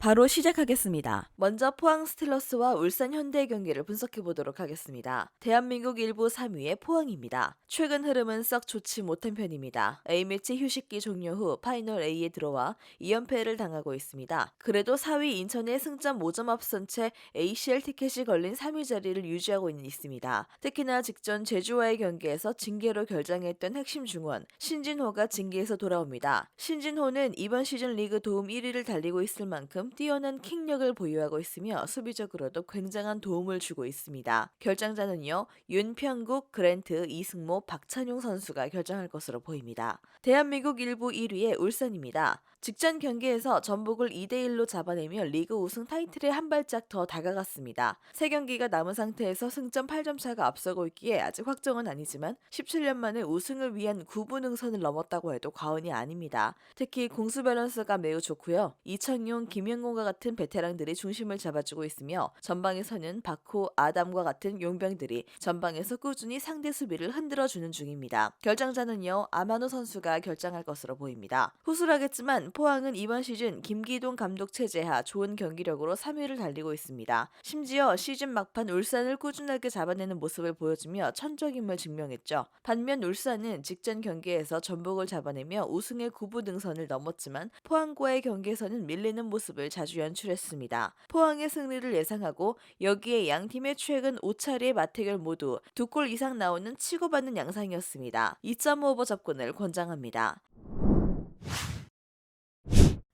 바로 시작하겠습니다. 먼저 포항 스틸러스와 울산 현대의 경기를 분석해 보도록 하겠습니다. 대한민국 1부 3위의 포항입니다. 최근 흐름은 썩 좋지 못한 편입니다. A매치 휴식기 종료 후 파이널 A에 들어와 2연패를 당하고 있습니다. 그래도 4위 인천의 승점 5점 앞선 채 ACL 티켓이 걸린 3위 자리를 유지하고 있습니다. 특히나 직전 제주와의 경기에서 징계로 결장했던 핵심 중원 신진호가 징계에서 돌아옵니다. 신진호는 이번 시즌 리그 도움 1위를 달리고 있을 만큼 뛰어난 킥력을 보유하고 있으며 수비적으로도 굉장한 도움을 주고 있습니다. 결장자는요, 윤평국, 그랜트, 이승모, 박찬용 선수가 결정할 것으로 보입니다. 대한민국 1부 1위의 울산입니다. 직전 경기에서 전북을 2대1로 잡아내며 리그 우승 타이틀에 한 발짝 더 다가갔습니다. 3경기가 남은 상태에서 승점 8점 차가 앞서고 있기에 아직 확정은 아니지만 17년 만에 우승을 위한 9부 능선을 넘었다고 해도 과언이 아닙니다. 특히 공수 밸런스가 매우 좋고요. 이청용, 김영곤과 같은 베테랑들이 중심을 잡아주고 있으며 전방에서는 박호, 아담과 같은 용병들이 전방에서 꾸준히 상대 수비를 흔들어주는 중입니다. 결정자는요, 아마노 선수가 결정할 것으로 보입니다. 후술하겠지만 포항은 이번 시즌 김기동 감독 체제하 좋은 경기력으로 3위를 달리고 있습니다. 심지어 시즌 막판 울산을 꾸준하게 잡아내는 모습을 보여주며 천적임을 증명했죠. 반면 울산은 직전 경기에서 전북을 잡아내며 우승의 9부 등선을 넘었지만 포항과의 경기에서는 밀리는 모습을 자주 연출했습니다. 포항의 승리를 예상하고 여기에 양팀의 최근 5차례의 맞대결 모두 2골 이상 나오는 치고받는 양상이었습니다. 2.5오버 접근을 권장합니다.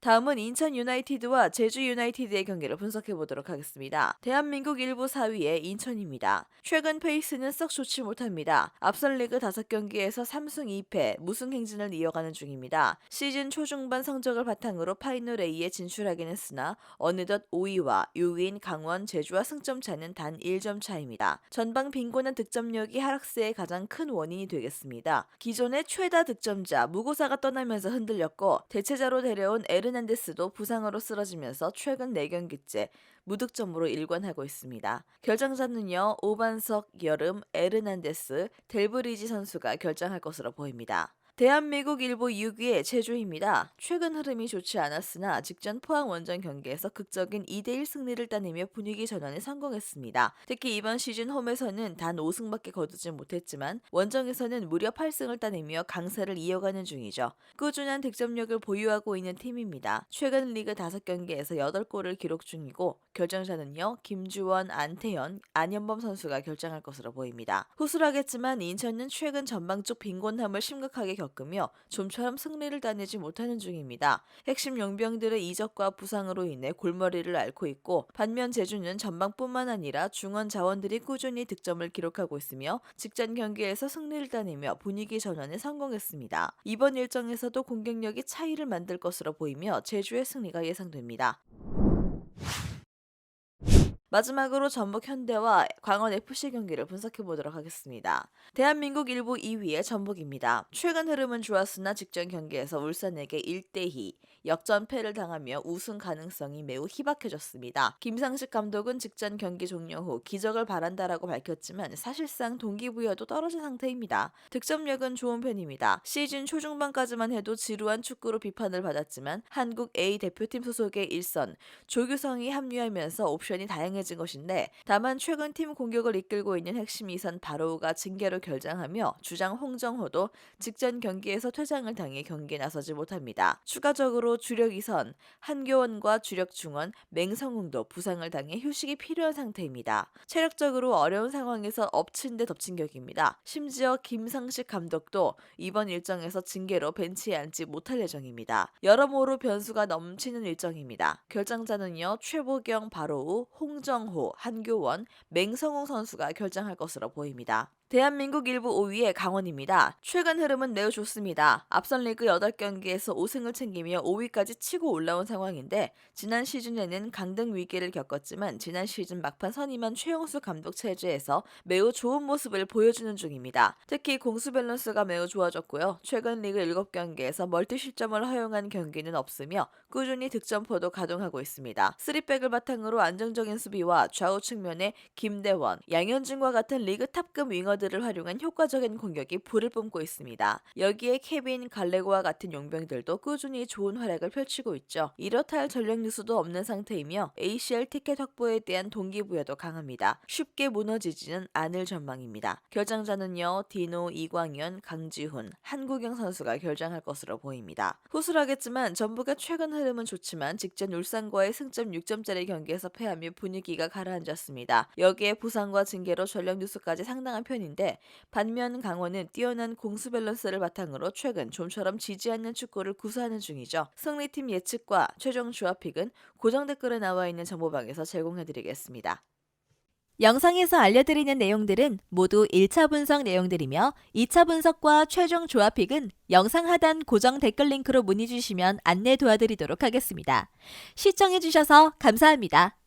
다음은 인천 유나이티드와 제주 유나이티드의 경기를 분석해 보도록 하겠습니다. 대한민국 1부 4위의 인천입니다. 최근 페이스는 썩 좋지 못합니다. 앞선 리그 5경기에서 3승 2패, 무승 행진을 이어가는 중입니다. 시즌 초중반 성적을 바탕으로 파이널 A에 진출하긴 했으나 어느덧 5위와 6위인 강원, 제주와 승점 차는 단 1점 차입니다. 전방 빈곤한 득점력이 하락세의 가장 큰 원인이 되겠습니다. 기존의 최다 득점자 무고사가 떠나면서 흔들렸고 대체자로 데려온 에르난데스도 부상으로 쓰러지면서 최근 4경기째 무득점으로 일관하고 있습니다. 결정자는요, 오반석, 여름, 에르난데스, 델브리지 선수가 결정할 것으로 보입니다. 대한민국 1부 6위의 제주입니다. 최근 흐름이 좋지 않았으나 직전 포항 원정 경기에서 극적인 2대1 승리를 따내며 분위기 전환에 성공했습니다. 특히 이번 시즌 홈에서는 단 5승밖에 거두지 못했지만 원정에서는 무려 8승을 따내며 강세를 이어가는 중이죠. 꾸준한 득점력을 보유하고 있는 팀입니다. 최근 리그 5경기에서 8골을 기록 중이고 결정자는요, 김주원, 안태현, 안현범 선수가 결정할 것으로 보입니다. 후술하겠지만 인천은 최근 전방 쪽 빈곤함을 심각하게 겪으며 좀처럼 승리를 따내지 못하는 중입니다. 핵심 용병들의 이적과 부상으로 인해 골머리를 앓고 있고 반면 제주는 전방뿐만 아니라 중원 자원들이 꾸준히 득점을 기록하고 있으며 직전 경기에서 승리를 따내며 분위기 전환에 성공했습니다. 이번 일정에서도 공격력이 차이를 만들 것으로 보이며 제주의 승리가 예상됩니다. 마지막으로 전북 현대와 광원 FC 경기를 분석해 보도록 하겠습니다. 대한민국 1부 2위의 전북입니다. 최근 흐름은 좋았으나 직전 경기에서 울산에게 1대2 역전패를 당하며 우승 가능성이 매우 희박해졌습니다. 김상식 감독은 직전 경기 종료 후 기적을 바란다라고 밝혔지만 사실상 동기부여도 떨어진 상태입니다. 득점력은 좋은 편입니다. 시즌 초중반까지만 해도 지루한 축구로 비판을 받았지만 한국 A 대표팀 소속의 일선 조규성이 합류하면서 옵션이 다양해진 것인데 다만 최근 팀 공격을 이끌고 있는 핵심 이선 바로우가 징계로 결장하며 주장 홍정호도 직전 경기에서 퇴장을 당해 경기에 나서지 못합니다. 추가적으로 주력 이선 한교원과 주력 중원 맹성웅도 부상을 당해 휴식이 필요한 상태입니다. 체력적으로 어려운 상황에서 엎친 데 덮친 격입니다. 심지어 김상식 감독도 이번 일정에서 징계로 벤치에 앉지 못할 예정입니다. 여러모로 변수가 넘치는 일정입니다. 결정자는요, 최보경, 바로우, 홍정호, 한교원, 맹성웅 선수가 결정할 것으로 보입니다. 대한민국 1부 5위의 강원입니다. 최근 흐름은 매우 좋습니다. 앞선 리그 8경기에서 5승을 챙기며 5위까지 치고 올라온 상황인데 지난 시즌에는 강등 위기를 겪었지만 지난 시즌 막판 선임한 최용수 감독 체제에서 매우 좋은 모습을 보여주는 중입니다. 특히 공수 밸런스가 매우 좋아졌고요. 최근 리그 7경기에서 멀티 실점을 허용한 경기는 없으며 꾸준히 득점포도 가동하고 있습니다. 3백을 바탕으로 안정적인 수비와 좌우 측면에 김대원, 양현준과 같은 리그 탑급 윙어들 강화들을 활용한 효과적인 공격이 불을 뿜고 있습니다. 여기에 케빈 갈레고와 같은 용병들도 꾸준히 좋은 활약을 펼치고 있죠. 이렇다 할 전력 누수도 없는 상태이며 ACL 티켓 확보에 대한 동기부여도 강합니다. 쉽게 무너지지는 않을 전망입니다. 결장자는요, 디노, 이광현, 강지훈, 한국영 선수가 결장할 것으로 보입니다. 후술하겠지만 전부가 최근 흐름은 좋지만 직전 울산과의 승점 6점짜리 경기에서 패하며 분위기가 가라앉았습니다. 여기에 부상과 징계로 전력 누수까지 상당한 편인데 반면 강원은 뛰어난 공수 밸런스를 바탕으로 최근 좀처럼 지지 않는 축구를 구사하는 중이죠. 승리팀 예측과 최종 조합픽은 고정 댓글에 나와 있는 정보방에서 제공해드리겠습니다. 영상에서 알려드리는 내용들은 모두 1차 분석 내용들이며 2차 분석과 최종 조합픽은 영상 하단 고정 댓글 링크로 문의 주시면 안내 도와드리도록 하겠습니다. 시청해주셔서 감사합니다.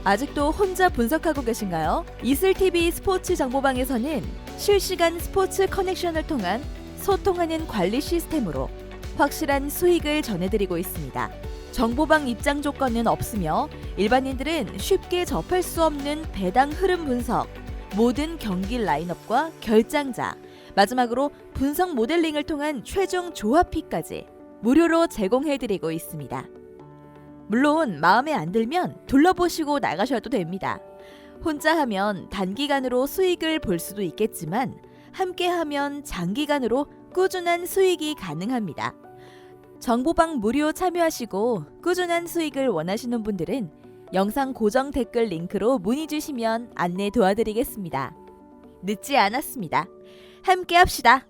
아직도 혼자 분석하고 계신가요? 이슬TV 스포츠 정보방에서는 실시간 스포츠 커넥션을 통한 소통하는 관리 시스템으로 확실한 수익을 전해드리고 있습니다. 정보방 입장 조건은 없으며 일반인들은 쉽게 접할 수 없는 배당 흐름 분석, 모든 경기 라인업과 결장자, 마지막으로 분석 모델링을 통한 최종 조합픽까지 무료로 제공해드리고 있습니다. 물론 마음에 안 들면 둘러보시고 나가셔도 됩니다. 혼자 하면 단기간으로 수익을 볼 수도 있겠지만 함께 하면 장기간으로 꾸준한 수익이 가능합니다. 정보방 무료 참여하시고 꾸준한 수익을 원하시는 분들은 영상 고정 댓글 링크로 문의 주시면 안내 도와드리겠습니다. 늦지 않았습니다. 함께 합시다.